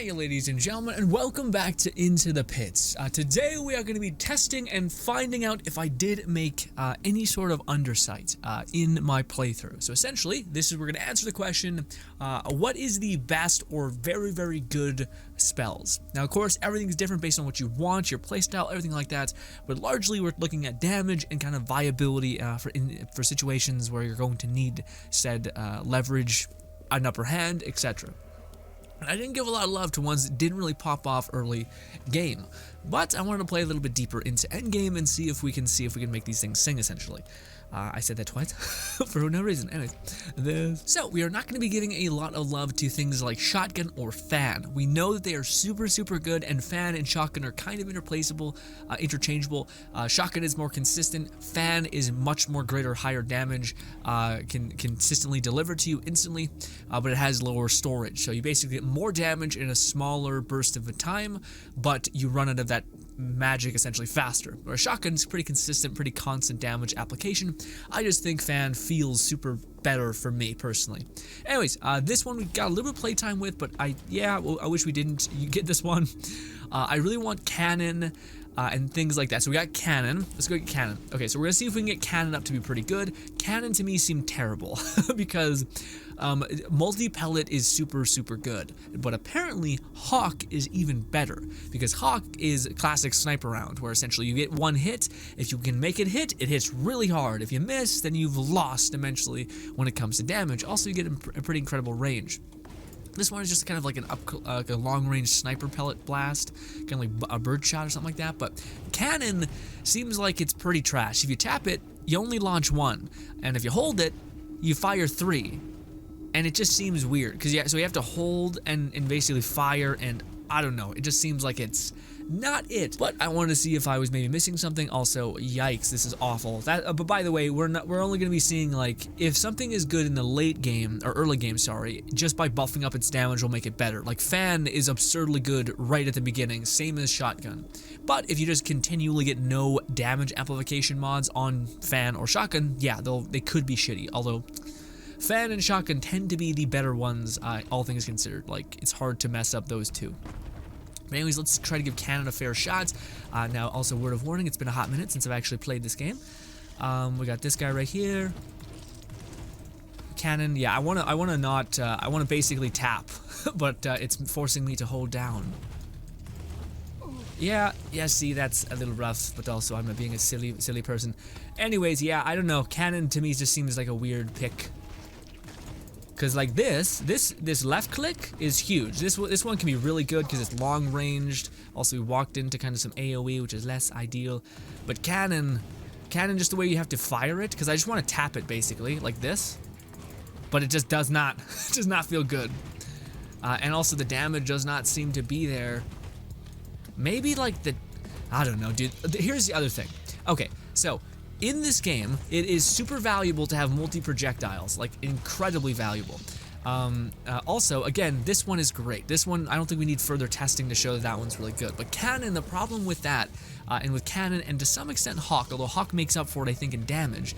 Hi ladies and gentlemen, and welcome back to Into the Pits. Today we are going to be testing and finding out if I did make any sort of undersight in my playthrough. So essentially, we're going to answer the question, what is the best or very, very good spells? Now of course, everything's different based on what you want, your playstyle, everything like that, but largely we're looking at damage and kind of viability for situations where you're going to need said leverage, an upper hand, etc. I didn't give a lot of love to ones that didn't really pop off early game, but I wanted to play a little bit deeper into endgame and see if we can make these things sing, essentially. I said that twice for no reason. Anyways, so we are not going to be giving a lot of love to things like shotgun or fan. We know that they are super, super good, and fan and shotgun are kind of interchangeable. Shotgun is more consistent. Fan is much more greater, higher damage, can consistently deliver to you instantly, but it has lower storage. So you basically get more damage in a smaller burst of a time, but you run out of that magic essentially faster. Where shotgun's pretty consistent, pretty constant damage application. I just think fan feels super better for me personally. Anyways, this one we got a little bit of playtime with, but I wish we didn't get this one. I really want cannon and things like that. So we got cannon. Let's go get cannon. Okay, so we're gonna see if we can get cannon up to be pretty good. Cannon to me seemed terrible because multi-pellet is super, super good, but apparently Hawk is even better because Hawk is a classic sniper round where essentially you get one hit. If you can make it hit, it hits really hard. If you miss, then you've lost immensely when it comes to damage. Also, you get a pretty incredible range. This one is just kind of like a long-range sniper pellet blast, kind of like a bird shot or something like that. But cannon seems like it's pretty trash. If you tap it, you only launch one, and if you hold it, you fire three. And it just seems weird because so you have to hold and basically fire, and I don't know. It just seems like it's not it. But I wanted to see if I was maybe missing something. Also, yikes, this is awful. But by the way, we're only going to be seeing like if something is good in the late game or early game, sorry, just by buffing up its damage will make it better. Like fan is absurdly good right at the beginning, same as shotgun. But if you just continually get no damage amplification mods on fan or shotgun, yeah, they could be shitty. Although fan and shotgun tend to be the better ones, all things considered. Like, it's hard to mess up those two. But anyways, let's try to give cannon a fair shot. Now, also, word of warning, it's been a hot minute since I've actually played this game. We got this guy right here. Cannon, yeah, I wanna basically tap, but it's forcing me to hold down. Yeah, see, that's a little rough, but also I'm being a silly person. Anyways, yeah, I don't know. Cannon to me just seems like a weird pick. Because like this left click is huge. This one can be really good because it's long ranged. Also, we walked into kind of some AoE, which is less ideal. But cannon, just the way you have to fire it, because I just want to tap it basically like this, but it just does not feel good. And also the damage does not seem to be there. Maybe like I don't know, dude. Here's the other thing. Okay, so in this game, it is super valuable to have multi-projectiles, like incredibly valuable. Also, again, this one is great. This one, I don't think we need further testing to show that one's really good. But cannon, the problem with that, and with cannon, and to some extent Hawk, although Hawk makes up for it, I think, in damage,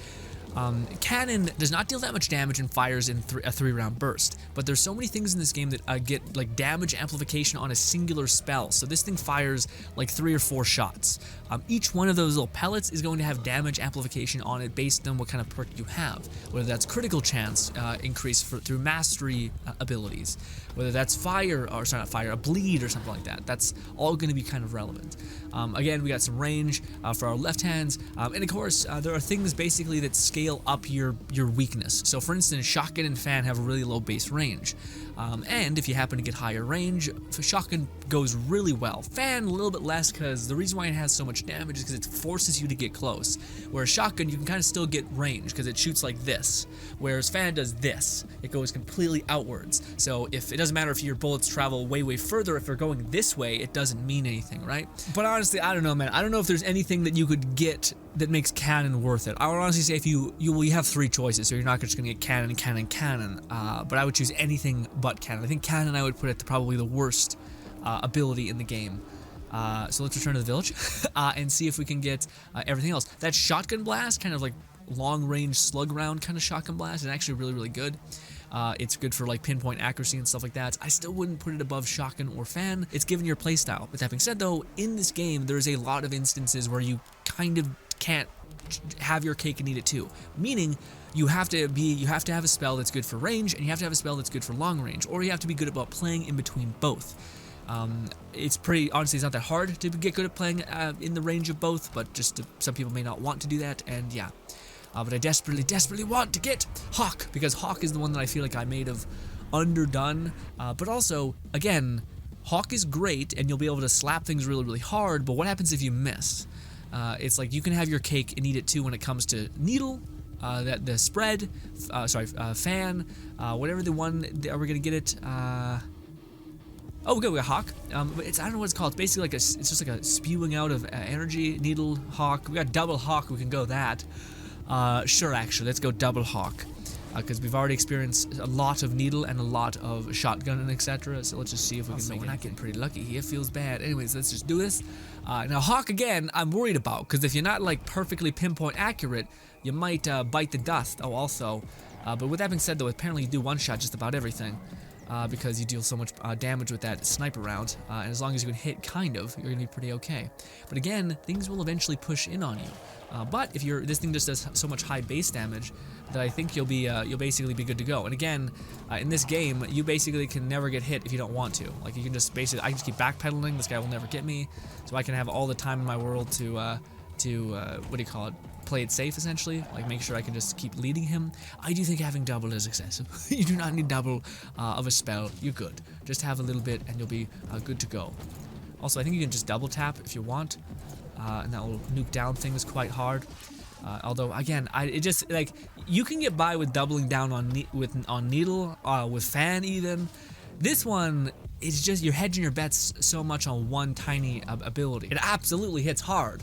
cannon does not deal that much damage and fires in a 3-round burst, but there's so many things in this game that get like damage amplification on a singular spell. So this thing fires like 3 or 4 shots. Each one of those little pellets is going to have damage amplification on it based on what kind of perk you have, whether that's critical chance increase through mastery abilities, whether that's a bleed or something like that. That's all going to be kind of relevant. Again, we got some range for our left hands, and of course there are things basically that scale up your weakness. So for instance, shotgun and fan have a really low base range, and if you happen to get higher range, shotgun goes really well. Fan a little bit less, because the reason why it has so much damage is because it forces you to get close, whereas shotgun you can kind of still get range because it shoots like this, whereas fan does this. It goes completely outwards. So if it doesn't matter if your bullets travel way further, if they're going this way, it doesn't mean anything, right? But honestly, I don't know, man. I don't know if there's anything that you could get that makes cannon worth it. I would honestly say if you have 3 choices, so you're not just gonna get cannon, but I would choose anything but cannon. I think cannon I would put at probably the worst ability in the game. So let's return to the village and see if we can get everything else. That shotgun blast, kind of like long-range slug round kind of shotgun blast, is actually really, really good. It's good for like pinpoint accuracy and stuff like that. I still wouldn't put it above shotgun or fan. It's given your playstyle. With that being said though, in this game, there's a lot of instances where you kind of can't have your cake and eat it too. Meaning, you have to have a spell that's good for range, and you have to have a spell that's good for long range, or you have to be good about playing in between both. It's honestly, it's not that hard to get good at playing in the range of both, but some people may not want to do that, and yeah. But I desperately want to get Hawk, because Hawk is the one that I feel like I may have underdone, but also, again, Hawk is great, and you'll be able to slap things really, really hard, but what happens if you miss? It's like you can have your cake and eat it too when it comes to Needle, the spread, fan, whatever the one that we're gonna get it. Oh, we got Hawk. But I don't know what it's called. It's basically like it's just like a spewing out of energy. Needle, Hawk. We got double Hawk. We can go that. Sure, actually, let's go double Hawk. Because we've already experienced a lot of Needle and a lot of shotgun and etc. So let's just see if we can make it. We're not getting pretty lucky here. Feels bad. Anyways, let's just do this. Now Hawk again, I'm worried about, because if you're not like perfectly pinpoint accurate, you might bite the dust. Oh, also, but with that being said though, apparently you do one-shot just about everything. Because you deal so much damage with that sniper round, and as long as you can hit kind of, you're gonna be pretty okay. But again, things will eventually push in on you. But if this thing just does so much high base damage that I think you'll basically be good to go. And again, in this game, you basically can never get hit if you don't want to. Like you can just basically, I can just keep backpedaling. This guy will never get me, so I can have all the time in my world to what do you call it? Play it safe, essentially, like make sure I can just keep leading him. I do think having double is excessive. You do not need double of a spell. You're good. Just have a little bit and you'll be good to go. Also, I think you can just double tap if you want, and that will nuke down things quite hard. Although again, it just like you can get by with doubling down on Needle, with fan even. This one, it's just you're hedging your bets so much on one tiny ability. It absolutely hits hard.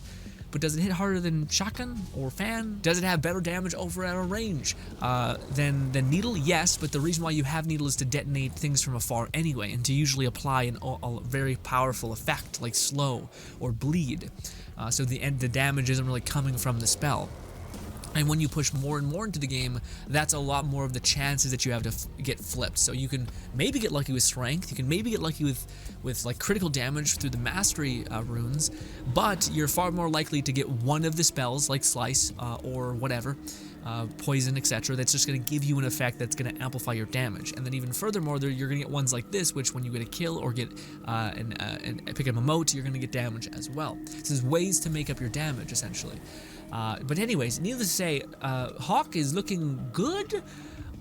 But does it hit harder than shotgun or fan? Does it have better damage over at a range than Needle? Yes, but the reason why you have Needle is to detonate things from afar anyway, and to usually apply a very powerful effect like slow or bleed. So the damage isn't really coming from the spell. And when you push more and more into the game, that's a lot more of the chances that you have to get flipped. So you can maybe get lucky with strength, you can maybe get lucky with like critical damage through the mastery runes, but you're far more likely to get one of the spells like slice or whatever, poison, etc. that's just going to give you an effect that's going to amplify your damage. And then even furthermore, you're going to get ones like this, which when you get a kill or get and pick up a moat, you're going to get damage as well. So there's ways to make up your damage essentially. But anyways, needless to say, Hawk is looking good,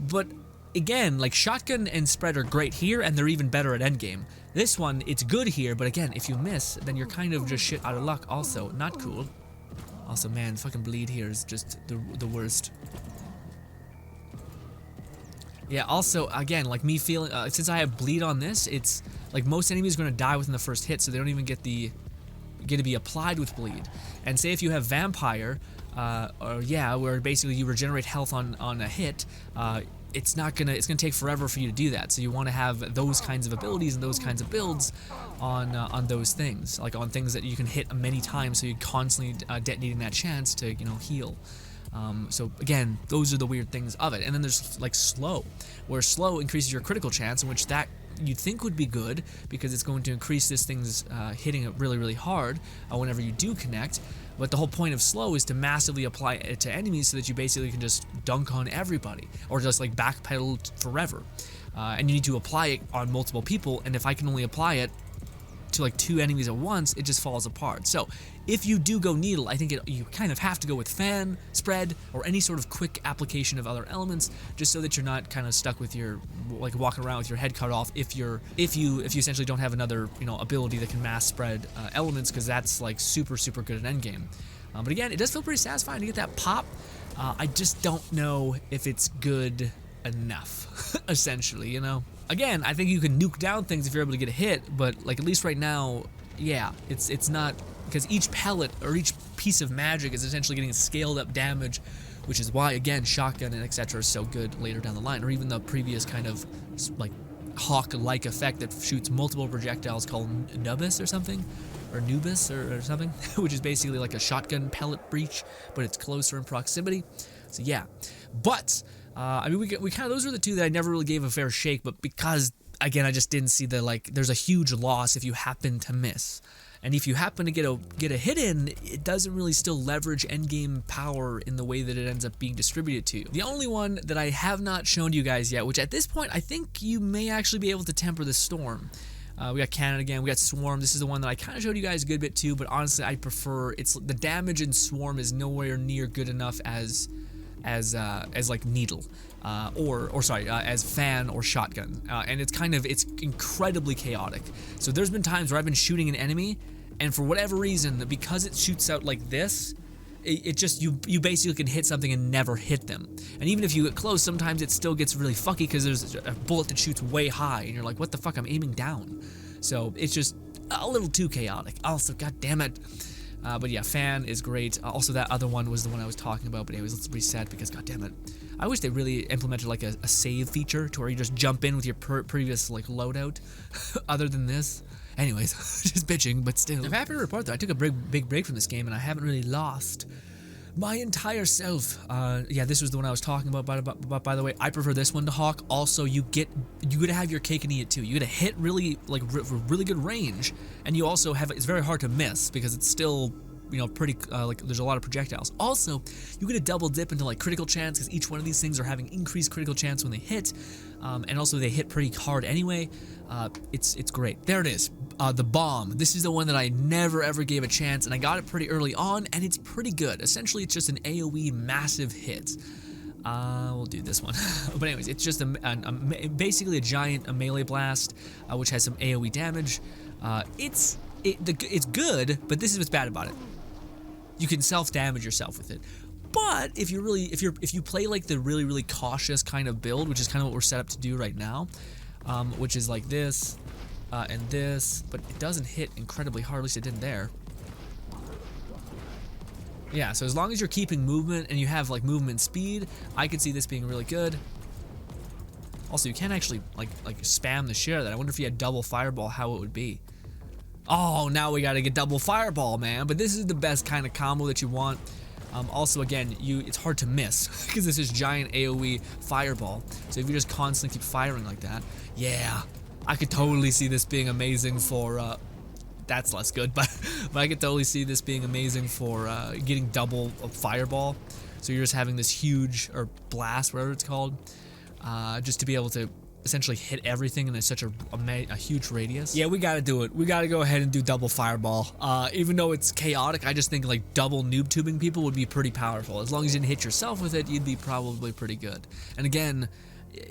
but again, like shotgun and spread are great here, and they're even better at endgame. This one, it's good here, but again, if you miss, then you're kind of just shit out of luck also. Not cool. Also, man, fucking bleed here is just the worst. Yeah, also, again, like me feeling, since I have bleed on this, it's like most enemies are going to die within the first hit, so they don't even get to be applied with bleed. And say if you have vampire, where basically you regenerate health on a hit, it's gonna take forever for you to do that. So you want to have those kinds of abilities and those kinds of builds on those things, like on things that you can hit many times, so you're constantly detonating that chance to heal. So again, those are the weird things of it. And then there's like slow, where slow increases your critical chance, in which that you'd think would be good because it's going to increase this thing's hitting it really, really hard whenever you do connect. But the whole point of slow is to massively apply it to enemies so that you basically can just dunk on everybody or just like backpedal forever. And you need to apply it on multiple people, and if I can only apply it to like 2 enemies at once, it just falls apart. So if you do go Needle, I think you kind of have to go with fan, spread, or any sort of quick application of other elements, just so that you're not kind of stuck with your, like walking around with your head cut off if you essentially don't have another ability that can mass spread elements, because that's like super good at endgame. But again, it does feel pretty satisfying to get that pop. I just don't know if it's good enough, essentially, Again, I think you can nuke down things if you're able to get a hit, but like at least right now, yeah, it's not, because each pellet or each piece of magic is essentially getting scaled up damage, which is why again shotgun and etc. is so good later down the line, or even the previous kind of like Hawk-like effect that shoots multiple projectiles called Nubis or something, or Nubis or something, which is basically like a shotgun pellet breach, but it's closer in proximity. So yeah, but I mean, we kind of, those are the two that I never really gave a fair shake, but because, again, I just didn't see the, like, there's a huge loss if you happen to miss. And if you happen to get a hit in, it doesn't really still leverage endgame power in the way that it ends up being distributed to you. The only one that I have not shown you guys yet, which at this point I think you may actually be able to temper the storm. We got Cannon again, we got Swarm. This is the one that I kind of showed you guys a good bit too, but honestly I prefer, the damage in Swarm is nowhere near good enough as like Needle, as Fan or Shotgun, and it's incredibly chaotic. So there's been times where I've been shooting an enemy, and for whatever reason, because it shoots out like this, it just, you basically can hit something and never hit them. And even if you get close, sometimes it still gets really fucky because there's a bullet that shoots way high, and you're like, what the fuck, I'm aiming down. So it's just a little too chaotic. Also, god damn it. But yeah, Fan is great. Also, that other one was the one I was talking about. But anyways, let's reset because, god damn it, I wish they really implemented like a save feature to where you just jump in with your previous like loadout. Other than this, anyways, just bitching. But still, I'm happy to report that I took a big break from this game and I haven't really lost my entire self. Yeah, this was the one I was talking about. By the way, I prefer this one to Hawk. Also, you gotta have your cake and eat it too. You gotta hit really really good range, and you also have, it's very hard to miss because it's still, you know, pretty like there's a lot of projectiles. Also, you get a double dip into like critical chance because each one of these things are having increased critical chance when they hit, and also they hit pretty hard anyway. It's great. There it is. The bomb. This is the one that I never ever gave a chance, and I got it pretty early on, and it's pretty good. Essentially, it's just an AoE massive hit. We'll do this one. But anyways, it's just basically a giant melee blast, which has some AoE damage. It's good, but this is what's bad about it. You can self-damage yourself with it. But if you play like the really cautious kind of build, which is kind of what we're set up to do right now, which is like this and this, but it doesn't hit incredibly hard. At least it didn't there. Yeah, so as long as you're keeping movement and you have like movement speed, I could see this being really good. Also, you can actually like spam the shit out of that. I wonder if you had double fireball, how it would be. Oh, now we gotta get double fireball, man. But this is the best kind of combo that you want. Also, again, it's hard to miss because this is giant AoE fireball. So if you just constantly keep firing like that, yeah, I could totally see this being amazing for. That's less good, but I could totally see this being amazing for getting double fireball. So you're just having this huge, or blast, whatever it's called, just to be able to essentially hit everything in such a huge radius. Yeah, we gotta do it. We gotta go ahead and do double fireball. Even though it's chaotic, I just think like double noob tubing people would be pretty powerful. As long as you didn't hit yourself with it, you'd be probably pretty good. And again,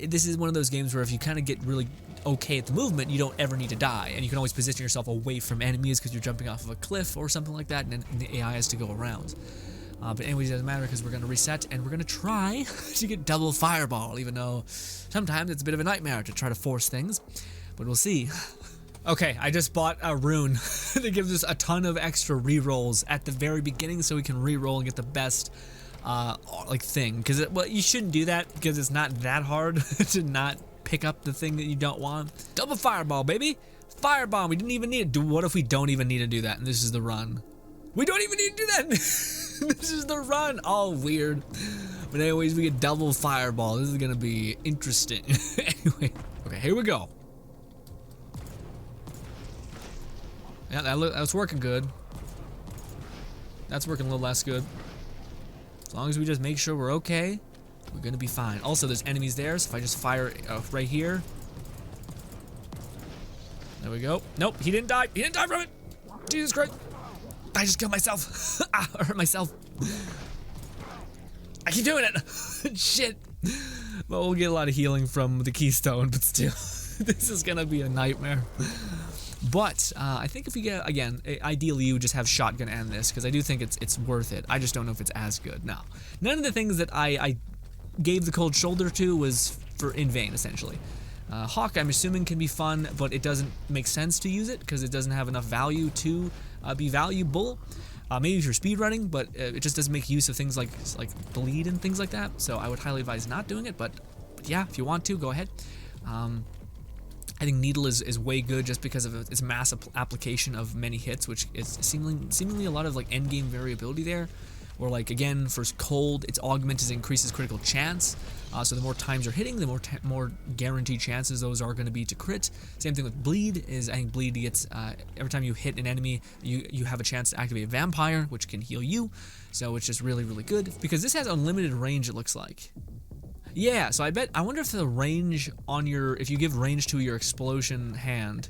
this is one of those games where if you kind of get really okay at the movement, you don't ever need to die, and you can always position yourself away from enemies because you're jumping off of a cliff or something like that, and the AI has to go around. But anyways, it doesn't matter because we're going to reset and we're going to try to get double fireball, even though sometimes it's a bit of a nightmare to try to force things, but we'll see. Okay, I just bought a rune that gives us a ton of extra rerolls at the very beginning so we can reroll and get the best like thing, because well, you shouldn't do that because it's not that hard to not pick up the thing that you don't want. Double fireball, baby. Firebomb. We didn't even need it. What if we don't even need to do that and this is the run? We don't even need to do that. This is the run. Oh, weird. But anyways, we get double fireball. This is gonna be interesting. Anyway, okay, here we go. Yeah, that's working good. That's working a little less good. As long as we just make sure we're okay, we're gonna be fine. Also, there's enemies there, so if I just fire right here. There we go. Nope, he didn't die. He didn't die from it. Jesus Christ. I just killed myself. I hurt myself. I keep doing it. Shit. Well, we'll get a lot of healing from the keystone, but still, this is gonna be a nightmare. But I think if we get, again, ideally you would just have shotgun and this, because I do think it's worth it. I just don't know if it's as good. Now, none of the things that I gave the cold shoulder to was in vain, essentially. Hawk, I'm assuming, can be fun, but it doesn't make sense to use it because it doesn't have enough value to be valuable. Maybe if you're speedrunning, but it just doesn't make use of things like bleed and things like that. So I would highly advise not doing it. But yeah, if you want to, go ahead. I think Needle is way good just because of its mass application of many hits, which is seemingly a lot of like endgame variability there, Or like again for cold, its augment increases critical chance. So the more times you're hitting, the more guaranteed chances those are going to be to crit. Same thing with bleed. I think bleed gets every time you hit an enemy, you have a chance to activate vampire, which can heal you. So it's just really good because this has unlimited range. It looks like. Yeah. So I wonder if the range on if you give range to your explosion hand,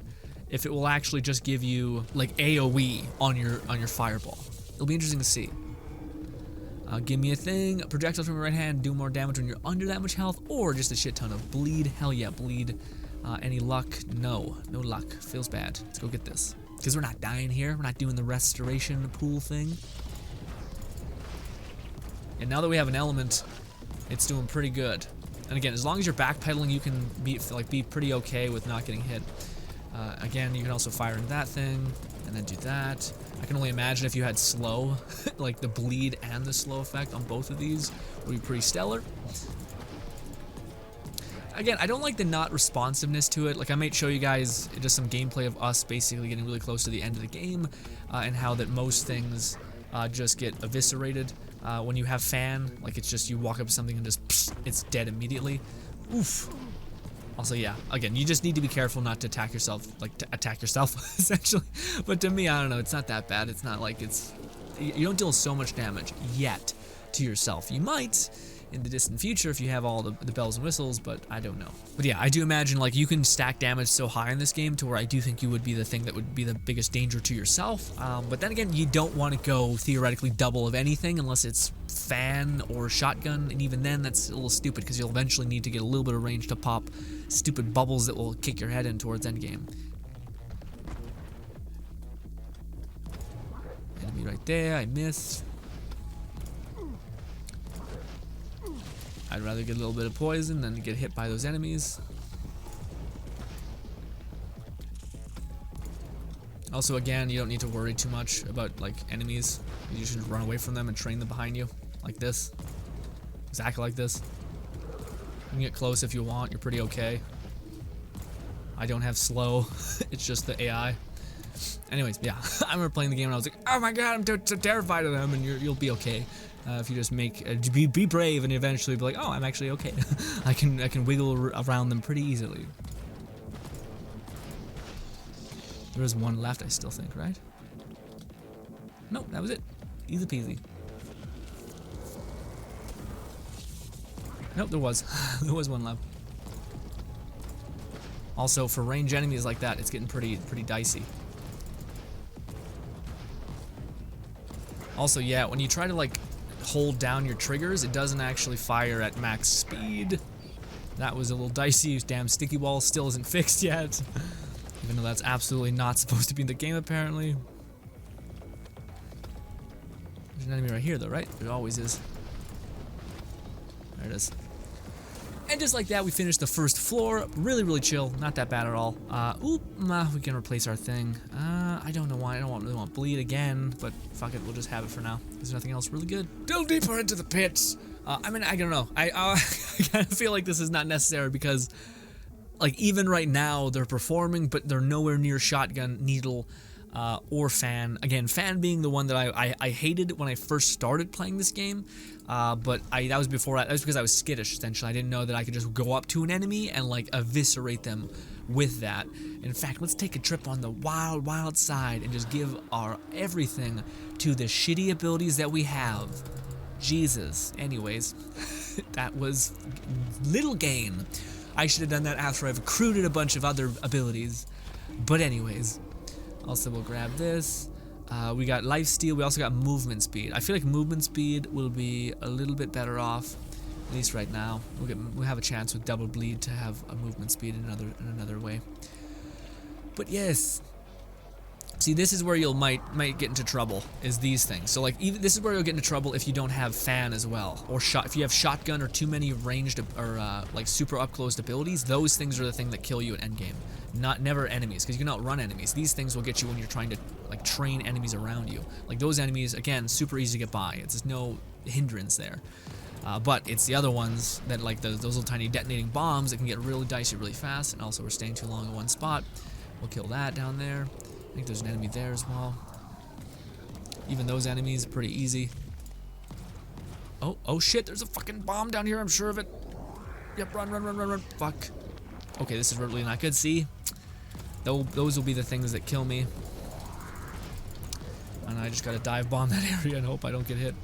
if it will actually just give you like AOE on your fireball. It'll be interesting to see. Give me a thing. Projectiles from your right hand do more damage when you're under that much health, or just a shit ton of bleed. Hell yeah, bleed. Any luck? No luck. Feels bad. Let's go get this. Because we're not dying here. We're not doing the restoration pool thing. And now that we have an element, it's doing pretty good. And again, as long as you're backpedaling, you can be pretty okay with not getting hit. Again, you can also fire into that thing, and then do that. I can only imagine if you had slow, like the bleed and the slow effect on both of these would be pretty stellar. Again, I don't like the not responsiveness to it. Like I might show you guys just some gameplay of us basically getting really close to the end of the game, and how that most things just get eviscerated. When you have fan, like it's just you walk up to something and just psh, it's dead immediately. Oof. Also, yeah, again, you just need to be careful not to attack yourself, essentially. But to me, I don't know, it's not that bad. It's not like you don't deal so much damage yet to yourself. You might in the distant future if you have all the bells and whistles, but I don't know. But yeah, I do imagine like you can stack damage so high in this game to where I do think you would be the thing that would be the biggest danger to yourself. But then again, you don't want to go theoretically double of anything unless it's fan or shotgun, and even then that's a little stupid because you'll eventually need to get a little bit of range to pop stupid bubbles that will kick your head in towards endgame. Enemy right there, I missed. I'd rather get a little bit of poison than get hit by those enemies. Also, again, you don't need to worry too much about like enemies. You should run away from them and train them behind you, like this. Exactly like this. You can get close if you want. You're pretty okay. I don't have slow. It's just the AI. Anyways, yeah. I remember playing the game and I was like, oh my god, I'm so terrified of them, and you'll be okay. If you just be brave and eventually be like, oh, I'm actually okay. I can wiggle around them pretty easily. There is one left, I still think, right? Nope, that was it. Easy peasy. Nope, there was. There was one left. Also, for range enemies like that, it's getting pretty dicey. Also, yeah, when you try to like hold down your triggers, it doesn't actually fire at max speed. That was a little dicey. Damn sticky wall still isn't fixed yet. Even though that's absolutely not supposed to be in the game, apparently. There's an enemy right here, though, right? There always is. There it is. And just like that, we finished the first floor. Really chill. Not that bad at all. We can replace our thing. I don't know why. I don't really want bleed again, but fuck it. We'll just have it for now. There's nothing else really good. Delve deeper into the pits. I mean, I don't know. I kind of feel like this is not necessary because, like, even right now they're performing, but they're nowhere near shotgun, needle, or fan. Again, fan being the one that I hated when I first started playing this game. But that was because I was skittish, essentially. I didn't know that I could just go up to an enemy and like eviscerate them with that. In fact, let's take a trip on the wild side and just give our everything to the shitty abilities that we have. Jesus. Anyways, that was little gain. I should have done that after I've recruited a bunch of other abilities. But anyways, also we'll grab this. We got lifesteal. We also got movement speed. I feel like movement speed will be a little bit better off, at least right now. We'll have a chance with double bleed to have a movement speed in another way. But yes, see, this is where you'll might get into trouble. Is these things. So like this is where you'll get into trouble if you don't have fan as well, or if you have shotgun or too many ranged or like super up close abilities. Those things are the thing that kill you at endgame. Never enemies, because you can outrun enemies. These things will get you when you're trying to like train enemies around you. Like those enemies, again, super easy to get by. It's just no hindrance there. But it's the other ones that like those little tiny detonating bombs that can get really dicey really fast. And also we're staying too long in one spot. We'll kill that down there. I think there's an enemy there as well. Even those enemies, pretty easy. Oh shit, there's a fucking bomb down here, I'm sure of it. Yep, run. Fuck. Okay, this is really not good. See? Those will be the things that kill me. And I just gotta dive bomb that area and hope I don't get hit.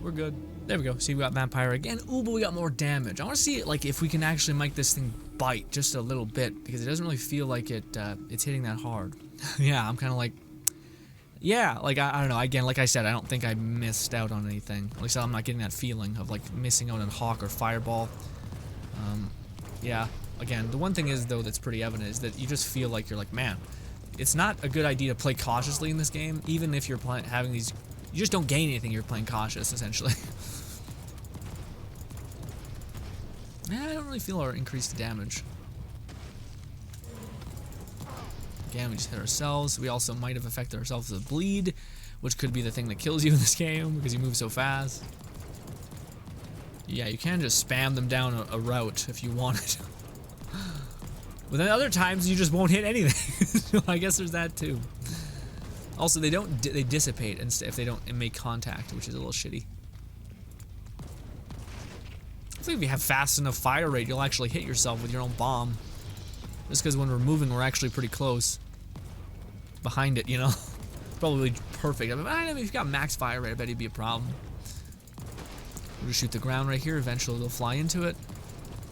We're good. There we go. See, we got vampire again. Ooh, but we got more damage. I want to see, like, if we can actually make this thing bite just a little bit, because it doesn't really feel like it's hitting that hard. Yeah, I'm kind of like, yeah, like, I don't know. Again, like I said, I don't think I missed out on anything. At least I'm not getting that feeling of, like, missing out on Hawk or Fireball. Yeah, again, the one thing is, though, that's pretty evident is that you just feel like you're like, man, it's not a good idea to play cautiously in this game, even if you're having these, you just don't gain anything, you're playing cautious, essentially. Yeah, I don't really feel our increased damage. Again, we just hit ourselves. We also might have affected ourselves with bleed, which could be the thing that kills you in this game because you move so fast. Yeah, you can just spam them down a route if you wanted. But then other times you just won't hit anything. So I guess there's that too. Also, they dissipate if they don't make contact, which is a little shitty. I think if you have fast enough fire rate, you'll actually hit yourself with your own bomb. Just because when we're moving, we're actually pretty close behind it, you know? Probably perfect. I mean, if you've got max fire rate, I bet it'd be a problem. We'll just shoot the ground right here. Eventually, they'll fly into it.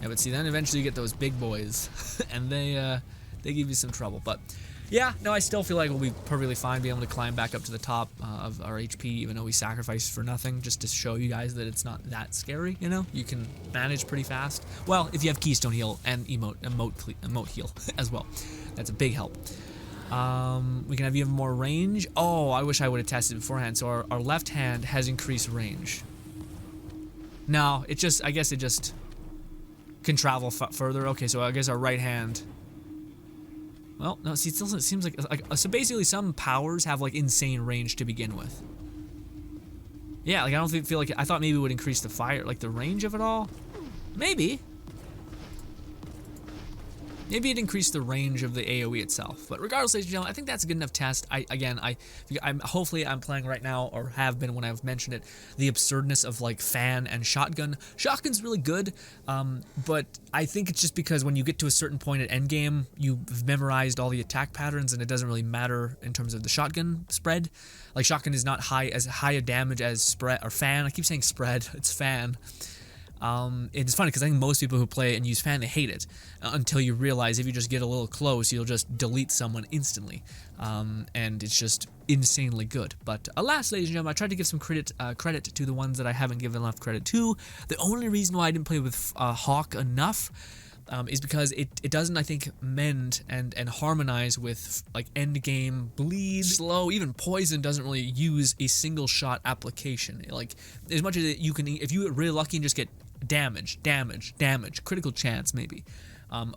Yeah, but see, then eventually you get those big boys, and they give you some trouble. But yeah, no, I still feel like we'll be perfectly fine being able to climb back up to the top of our HP, even though we sacrificed for nothing, just to show you guys that it's not that scary. You know, you can manage pretty fast. Well, if you have Keystone Heal and emote heal as well, that's a big help. We can have even more range. Oh, I wish I would have tested beforehand. So our left hand has increased range. No, it just, I guess it just can travel further. Okay, so I guess our right hand. Well, no, see, it still seems like so basically some powers have like insane range to begin with. Yeah, like I don't feel like I thought maybe it would increase the fire, like the range of it all. Maybe. Maybe it increased the range of the AoE itself, but regardless, ladies and gentlemen, I think that's a good enough test. Hopefully I'm playing right now, or have been when I've mentioned it, the absurdness of like fan and shotgun. Shotgun's really good, but I think it's just because when you get to a certain point at endgame, you've memorized all the attack patterns, and it doesn't really matter in terms of the shotgun spread. Like shotgun is not as high a damage as spread or fan. I keep saying spread, it's fan. It's funny because I think most people who play and use fan, they hate it until you realize if you just get a little close, you'll just delete someone instantly, and it's just insanely good. But alas, ladies and gentlemen, I tried to give some credit to the ones that I haven't given enough credit to. The only reason why I didn't play with Hawk enough is because it doesn't, I think, mend and harmonize with like end game bleed, slow, even poison doesn't really use a single shot application. Like as much as you can, if you get really lucky and just get damage, critical chance maybe,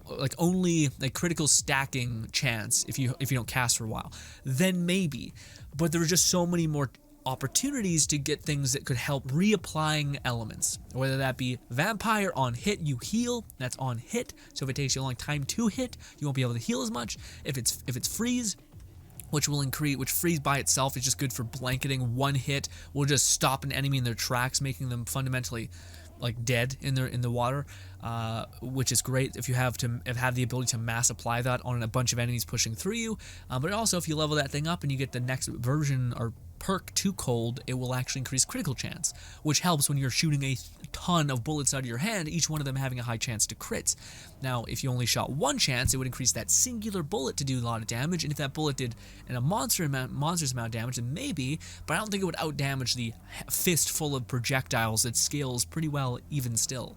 like only like critical stacking chance if you don't cast for a while, then maybe. But there are just so many more opportunities to get things that could help reapplying elements, whether that be vampire on hit you heal, that's on hit, so if it takes you a long time to hit, you won't be able to heal as much. If it's freeze, which freeze by itself is just good for blanketing. One hit will just stop an enemy in their tracks, making them fundamentally like dead in the water, which is great if you have the ability to mass apply that on a bunch of enemies pushing through you. But also if you level that thing up and you get the next version or perk to cold, it will actually increase critical chance, which helps when you're shooting a ton of bullets out of your hand, each one of them having a high chance to crit. Now, if you only shot one chance, it would increase that singular bullet to do a lot of damage, and if that bullet did a monstrous amount of damage, then maybe, but I don't think it would outdamage the fistful of projectiles that scales pretty well even still.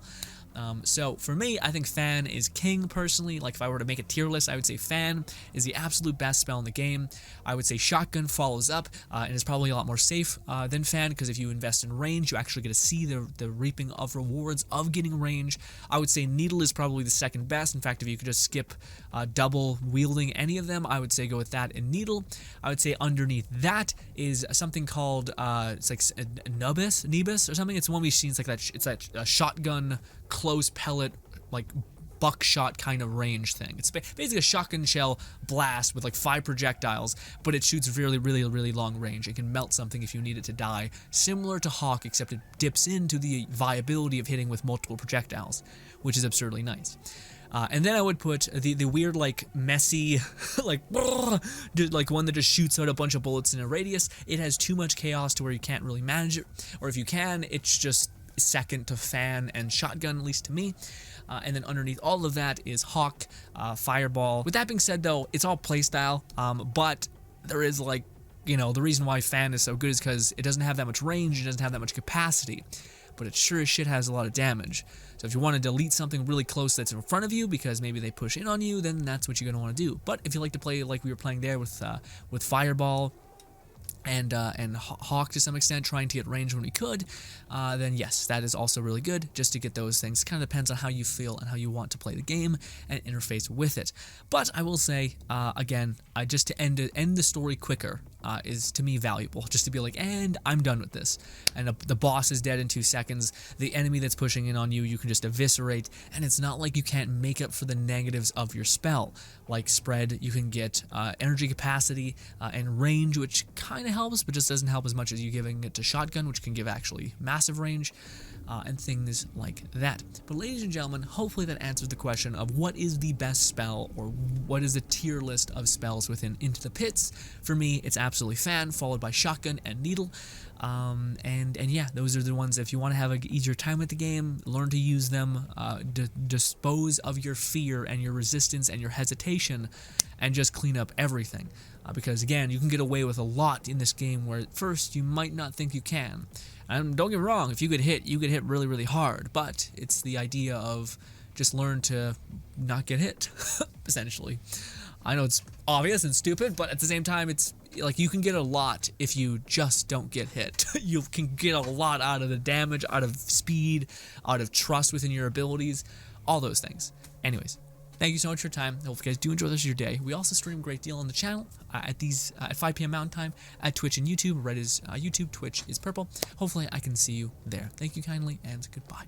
So for me, I think Fan is king personally. Like if I were to make a tier list, I would say Fan is the absolute best spell in the game. I would say Shotgun follows up and is probably a lot more safe than Fan, because if you invest in range, you actually get to see the reaping of rewards of getting range. I would say Needle is probably the second best. In fact, if you could just skip double wielding any of them, I would say go with that and Needle. I would say underneath that is something called it's like Nubis or something. It's one we've seen. It's like that. It's that shotgun close pellet like buckshot kind of range thing. It's basically a shotgun shell blast with like 5 projectiles, but it shoots really long range. It can melt something if you need it to die, similar to Hawk, except it dips into the viability of hitting with multiple projectiles, which is absurdly nice. And then I would put the weird, like, messy, like one that just shoots out a bunch of bullets in a radius. It has too much chaos to where you can't really manage it, or if you can, it's just second to fan and shotgun, at least to me. And then underneath all of that is Hawk, Fireball. With that being said, though, it's all playstyle, but there is, like, you know, the reason why fan is so good is because it doesn't have that much range, it doesn't have that much capacity, but it sure as shit has a lot of damage. So if you want to delete something really close that's in front of you because maybe they push in on you, then that's what you're going to want to do. But if you like to play like we were playing there with Fireball and Hawk to some extent, trying to get range when we could, then yes, that is also really good, just to get those things. Kind of depends on how you feel and how you want to play the game and interface with it. But I will say, again, just to end the story quicker, is to me valuable, just to be like, and I'm done with this, and the boss is dead in 2 seconds, the enemy that's pushing in on you, you can just eviscerate, and it's not like you can't make up for the negatives of your spell. Like spread, you can get energy capacity and range, which kind of helps, but just doesn't help as much as you giving it to shotgun, which can give actually massive range, and things like that. But ladies and gentlemen, hopefully that answers the question of what is the best spell, or what is the tier list of spells within Into the Pits. For me, it's absolutely fan, followed by shotgun and needle. And yeah, those are the ones, if you want to have an easier time with the game, learn to use them, dispose of your fear and your resistance and your hesitation, and just clean up everything. Because again, you can get away with a lot in this game where at first you might not think you can. And don't get me wrong, if you get hit, you get hit really hard, but it's the idea of just learn to not get hit, essentially. I know it's obvious and stupid, but at the same time, it's like you can get a lot if you just don't get hit. You can get a lot out of the damage, out of speed, out of trust within your abilities, all those things. Anyways, thank you so much for your time. I hope you guys do enjoy the rest of your day. We also stream a great deal on the channel at 5 p.m. Mountain Time at Twitch and YouTube. Red is YouTube, Twitch is purple. Hopefully I can see you there. Thank you kindly, and goodbye.